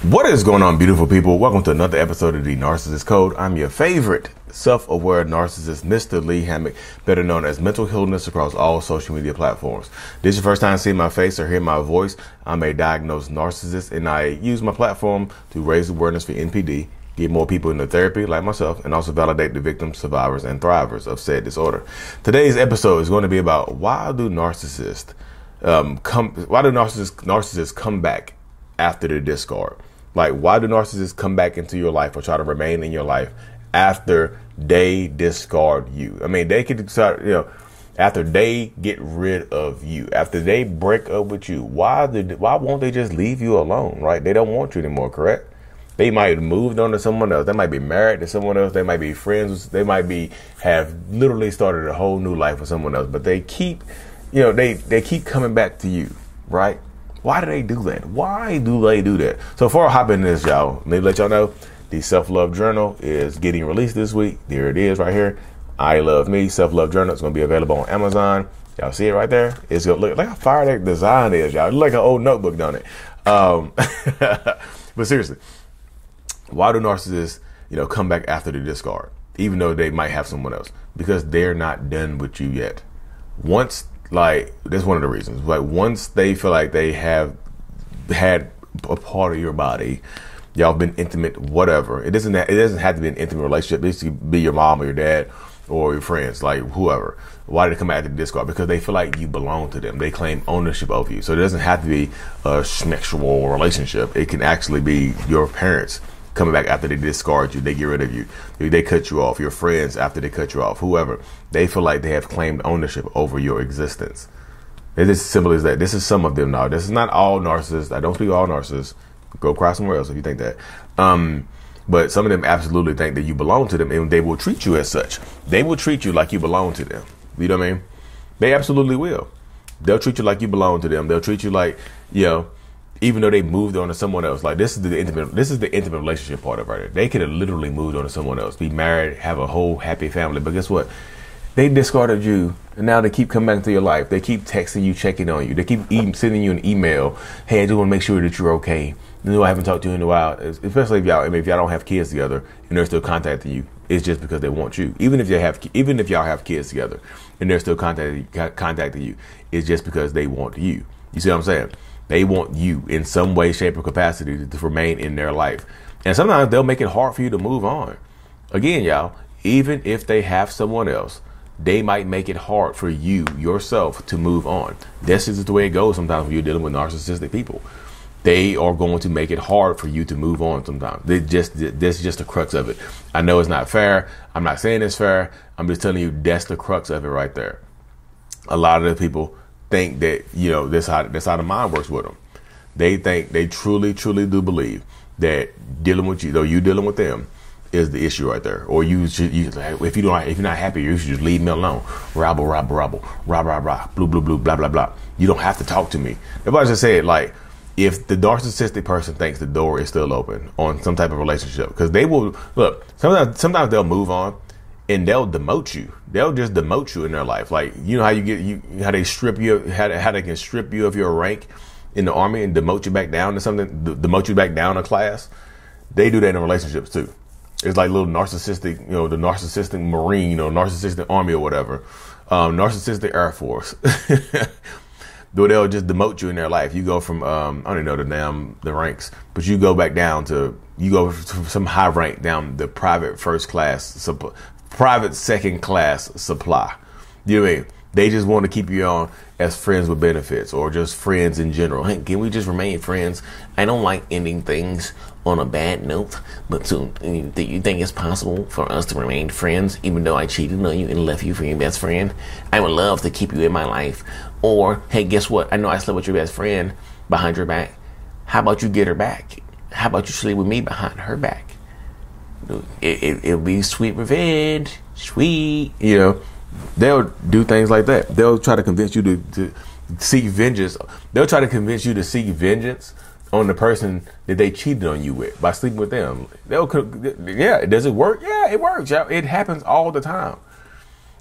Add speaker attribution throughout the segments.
Speaker 1: What is going on, beautiful people? Welcome to another episode of the Narcissists Code. I'm your favorite self-aware narcissist, Mr. Lee Hammock, better known as Mental Healness across all social media platforms. This is your first time seeing my face or hearing my voice. I'm a diagnosed narcissist, and I use my platform to raise awareness for NPD, get more people into therapy like myself, and also validate the victims, survivors, and thrivers of said disorder. Today's episode is going to be about why do narcissists come back after the discard? Like, why do narcissists come back into your life or try to remain in your life after they discard you? I mean, they could decide, after they get rid of you, after they break up with you, why won't they just leave you alone, right? They don't want you anymore, correct? They might have moved on to someone else. They might be married to someone else. They might be friends. They might have literally started a whole new life with someone else, but they keep, they keep coming back to you, right? Why do they do that? Why do they do that? So before I hop into this, y'all, let me let y'all know the Self-Love Journal is getting released this week. There it is right here. I Love Me Self-Love Journal. It's going to be available on Amazon. Y'all see it right there? It's going to look like how fire that design is, y'all. It look like an old notebook, don't it? But seriously, why do narcissists, come back after the discard, even though they might have someone else? Because they're not done with you yet. That's one of the reasons. Like, once they feel like they have had a part of your body, y'all been intimate, whatever. It doesn't have to be an intimate relationship. It could be your mom or your dad or your friends, like whoever. Why do they come back to the discard? Because they feel like you belong to them. They claim ownership over you. So it doesn't have to be a sexual relationship. It can actually be your parents coming back after they discard you, they get rid of you, they cut you off, your friends after they cut you off, whoever. They feel like they have claimed ownership over your existence. It's as simple as that. This is some of them now. This is not all narcissists. I don't speak all narcissists. Go cry somewhere else if you think that. But some of them absolutely think that you belong to them, and they will treat you as such. They will treat you like you belong to them. You know what I mean? They absolutely will. They'll treat you like you belong to them. They'll treat you like, even though they moved on to someone else. Like, this is the intimate relationship part of it right there. They could have literally moved on to someone else, be married, have a whole happy family. But guess what? They discarded you, and now they keep coming back into your life. They keep texting you, checking on you. They keep sending you an email. Hey, I just want to make sure that you're okay. I haven't talked to you in a while. Especially if y'all don't have kids together and they're still contacting you. It's just because they want you. Even if y'all have kids together and they're still contacting you, it's just because they want you. You see what I'm saying? They want you in some way, shape, or capacity to remain in their life. And sometimes they'll make it hard for you to move on. Again, y'all, even if they have someone else, they might make it hard for you, yourself, to move on. That's just the way it goes sometimes when you're dealing with narcissistic people. They are going to make it hard for you to move on sometimes. That's just the crux of it. I know it's not fair. I'm not saying it's fair. I'm just telling you that's the crux of it right there. A lot of the people think that, that's how the mind works with them. They truly do believe that dealing with you, though you dealing with them, is the issue right there. Or if you're not happy, you should just leave me alone. Rabble, rah, blue, blah, blah, blah. You don't have to talk to me. Everybody just say it like, if the narcissistic person thinks the door is still open on some type of relationship, because they will look, sometimes they'll move on and they'll demote you. They'll just demote you in their life. Like, how they strip you, how they can strip you of your rank in the army and demote you back down to something, demote you back down a class. They do that in relationships too. It's like little narcissistic, the narcissistic Marine or narcissistic Army or whatever, narcissistic Air Force. They'll just demote you in their life. You go from, I don't even know the ranks, but you go back down you go from some high rank down the private second class supply. You know what I mean? They just want to keep you on as friends with benefits or just friends in general. Hey, can we just remain friends? I don't like ending things on a bad note, but do you think it's possible for us to remain friends even though I cheated on you and left you for your best friend? I would love to keep you in my life. Or, hey, guess what? I know I slept with your best friend behind your back. How about you get her back? How about you sleep with me behind her back? It'll be sweet revenge. Sweet. They'll do things like that. They'll try to convince you to seek vengeance. They'll try to convince you to seek vengeance on the person that they cheated on you with by sleeping with them. Does it work? Yeah, it works. It happens all the time.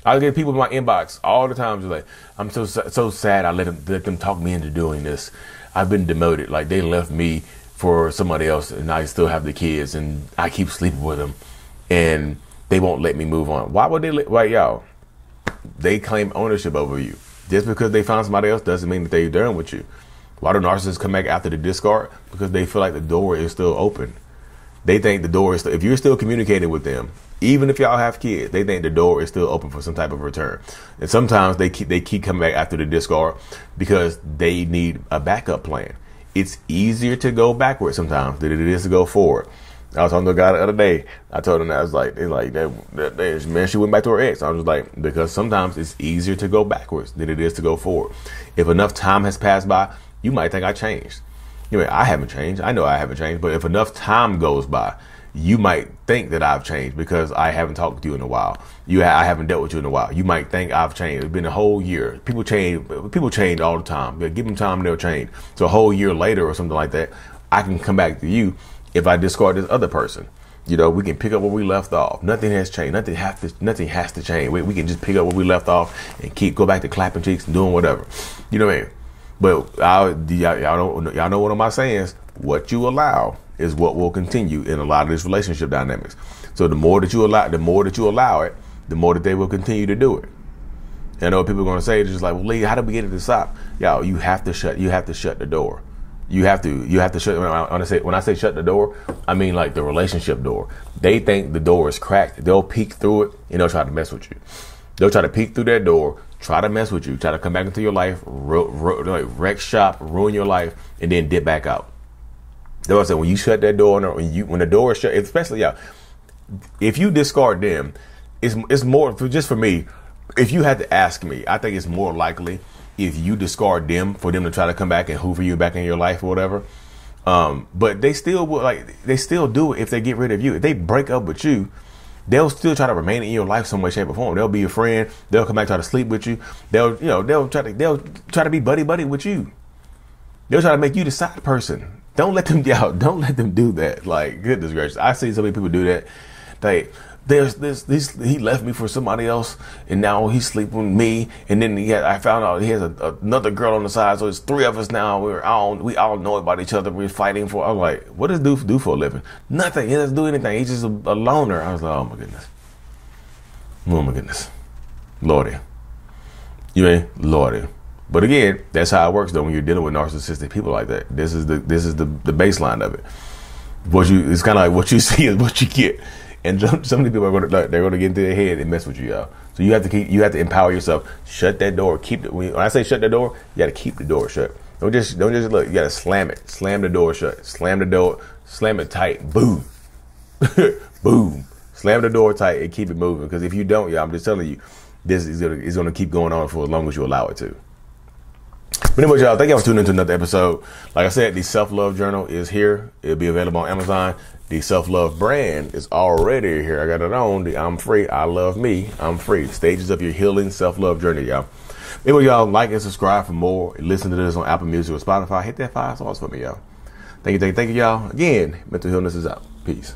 Speaker 1: I get people in my inbox all the time just like, I'm so sad I let them talk me into doing this. I've been demoted. Like, they left me for somebody else, and I still have the kids, and I keep sleeping with them, and they won't let me move on. Why would they y'all? They claim ownership over you. Just because they found somebody else doesn't mean that they're done with you. Why do narcissists come back after the discard? Because they feel like the door is still open. They think the door is if you're still communicating with them, even if y'all have kids, they think the door is still open for some type of return. And sometimes they keep coming back after the discard because they need a backup plan. It's easier to go backwards sometimes than it is to go forward. I was talking to a guy the other day. I told him that I was like, man, she went back to her ex. I was just like, because sometimes it's easier to go backwards than it is to go forward. If enough time has passed by, you might think I changed. I haven't changed. I know I haven't changed. But if enough time goes by, you might think that I've changed because I haven't talked to you in a while. I haven't dealt with you in a while. You might think I've changed. It's been a whole year. People change all the time. Give them time, they'll change. So a whole year later or something like that, I can come back to you if I discard this other person. We can pick up where we left off. Nothing has changed. Nothing has to change. We can just pick up where we left off and go back to clapping cheeks and doing whatever. You know what I mean? But y'all know one of my sayings: what you allow is what will continue in a lot of these relationship dynamics. So the more that you allow it, the more that they will continue to do it. And I know people are going to say, it's just like, well, Lee, how do we get it to stop? Y'all, you have to shut the door. You have to shut. When I say shut the door, I mean like the relationship door. They think the door is cracked. They'll peek through it and they'll try to mess with you. They'll try to peek through that door, try to mess with you, try to come back into your life, wreck shop, ruin your life, and then dip back out. That's what I said. When you shut that door, when the door is shut, especially if you discard them, it's more just for me. If you had to ask me, I think it's more likely if you discard them for them to try to come back and hoover you back in your life or whatever. But they still do it if they get rid of you. If they break up with you, they'll still try to remain in your life some way, shape, or form. They'll be your friend. They'll come back, try to sleep with you. They'll try to be buddy with you. They'll try to make you the side person. Don't let them do that. Like, goodness gracious. I see so many people do that. He left me for somebody else, and now he's sleeping with me. And then I found out he has another girl on the side. So it's three of us now. We all know about each other. We're fighting for. I'm like, what does Doof do for a living? Nothing. He doesn't do anything. He's just a loner. I was like, oh my goodness, Lordy. Lordy. But again, that's how it works though when you're dealing with narcissistic people like that. This is the baseline of it. It's kind of like what you see is what you get. And some of the people are they're going to get into their head and mess with you, y'all. So you have to empower yourself. Shut that door. When I say shut the door, you got to keep the door shut. Don't just look. You got to slam it. Slam the door shut. Slam the door. Slam it tight. Boom. Boom. Slam the door tight and keep it moving. Because if you don't, y'all, I'm just telling you, this is going to keep going on for as long as you allow it to. But anyway, y'all, thank y'all for tuning into another episode. Like I said, the Self-Love Journal is here. It'll be available on Amazon. The Self-Love brand is already here. I got it on. The I'm Free, I Love Me, I'm Free. Stages of your healing self-love journey, y'all. Anyway, y'all, like and subscribe for more. Listen to this on Apple Music or Spotify. Hit that 5 stars for me, y'all. Thank you, y'all. Again, mental illness is out. Peace.